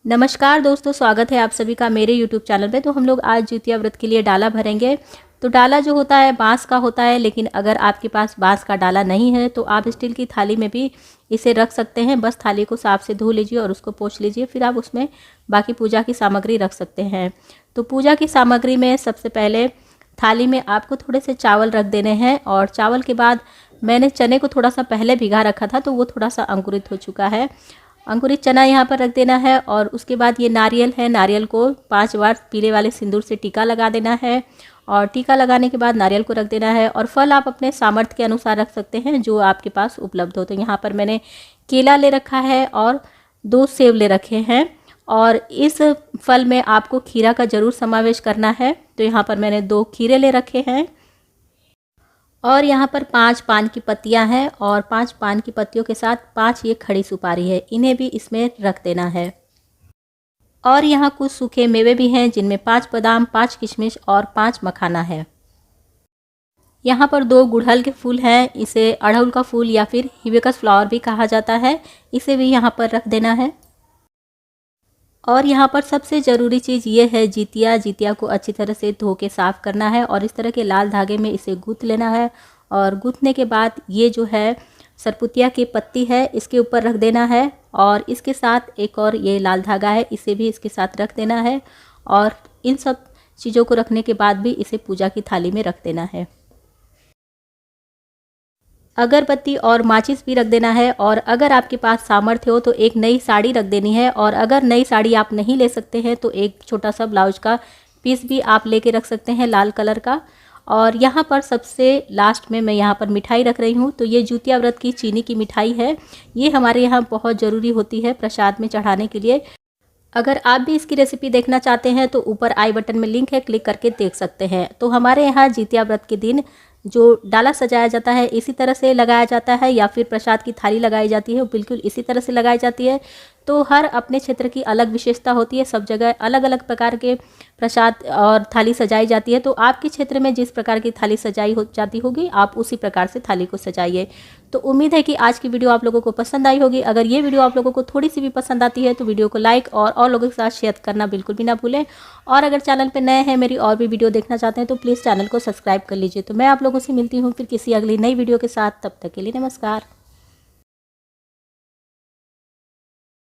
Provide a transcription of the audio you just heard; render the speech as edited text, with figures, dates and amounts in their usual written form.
नमस्कार दोस्तों, स्वागत है आप सभी का मेरे YouTube चैनल पे। तो हम लोग आज जितिया व्रत के लिए डाला भरेंगे। तो डाला जो होता है बांस का होता है, लेकिन अगर आपके पास बांस का डाला नहीं है तो आप स्टील की थाली में भी इसे रख सकते हैं। बस थाली को साफ से धो लीजिए और उसको पोंछ लीजिए, फिर आप उसमें बाकी पूजा की सामग्री रख सकते हैं। तो पूजा की सामग्री में सबसे पहले थाली में आपको थोड़े से चावल रख देने हैं, और चावल के बाद मैंने चने को थोड़ा सा पहले भिगा रखा था तो वो थोड़ा सा अंकुरित हो चुका है। अंकुरित चना यहाँ पर रख देना है, और उसके बाद ये नारियल है, नारियल को 5 बार पीले वाले सिंदूर से टीका लगा देना है। और टीका लगाने के बाद नारियल को रख देना है। और फल आप अपने सामर्थ्य के अनुसार रख सकते हैं, जो आपके पास उपलब्ध हो। तो यहाँ पर मैंने केला ले रखा है और 2 सेब ले रखे हैं, और इस फल में आपको खीरा का ज़रूर समावेश करना है। तो यहाँ पर मैंने 2 खीरे ले रखे हैं, और यहाँ पर 5 पान की पत्तियाँ हैं, और 5 पान की पत्तियों के साथ 5 ये खड़ी सुपारी है, इन्हें भी इसमें रख देना है। और यहाँ कुछ सूखे मेवे भी हैं, जिनमें 5 बादाम, 5 किशमिश और 5 मखाना है। यहाँ पर 2 गुड़हल के फूल हैं, इसे अड़हुल का फूल या फिर हिबिस्कस फ्लावर भी कहा जाता है, इसे भी यहाँ पर रख देना है। और यहाँ पर सबसे ज़रूरी चीज़ ये है जितिया को अच्छी तरह से धो के साफ़ करना है, और इस तरह के लाल धागे में इसे गूँथ लेना है। और गूँथने के बाद ये जो है सरपुतिया की पत्ती है, इसके ऊपर रख देना है, और इसके साथ एक और ये लाल धागा है, इसे भी इसके साथ रख देना है। और इन सब चीज़ों को रखने के बाद भी इसे पूजा की थाली में रख देना है। अगरबत्ती और माचिस भी रख देना है, और अगर आपके पास सामर्थ्य हो तो एक नई साड़ी रख देनी है, और अगर नई साड़ी आप नहीं ले सकते हैं तो एक छोटा सा ब्लाउज का पीस भी आप लेके रख सकते हैं लाल कलर का। और यहाँ पर सबसे लास्ट में मैं यहाँ पर मिठाई रख रही हूँ। तो ये जितिया व्रत की चीनी की मिठाई है, ये हमारे यहाँ बहुत ज़रूरी होती है प्रसाद में चढ़ाने के लिए। अगर आप भी इसकी रेसिपी देखना चाहते हैं तो ऊपर आई बटन में लिंक है, क्लिक करके देख सकते हैं। तो हमारे यहाँ जितिया व्रत के दिन जो डाला सजाया जाता है इसी तरह से लगाया जाता है, या फिर प्रसाद की थाली लगाई जाती है वो बिल्कुल इसी तरह से लगाई जाती है। तो हर अपने क्षेत्र की अलग विशेषता होती है, सब जगह अलग अलग प्रकार के प्रसाद और थाली सजाई जाती है। तो आपके क्षेत्र में जिस प्रकार की थाली सजाई हो जाती होगी, आप उसी प्रकार से थाली को सजाइए। तो उम्मीद है कि आज की वीडियो आप लोगों को पसंद आई होगी। अगर ये वीडियो आप लोगों को थोड़ी सी भी पसंद आती है तो वीडियो को लाइक और लोगों के साथ शेयर करना बिल्कुल भी ना भूलें। और अगर चैनल पर नए हैं, मेरी और भी वीडियो देखना चाहते हैं तो प्लीज़ चैनल को सब्सक्राइब कर लीजिए। तो मैं आप लोगों से मिलती हूँ फिर किसी अगली नई वीडियो के साथ। तब तक के लिए नमस्कार।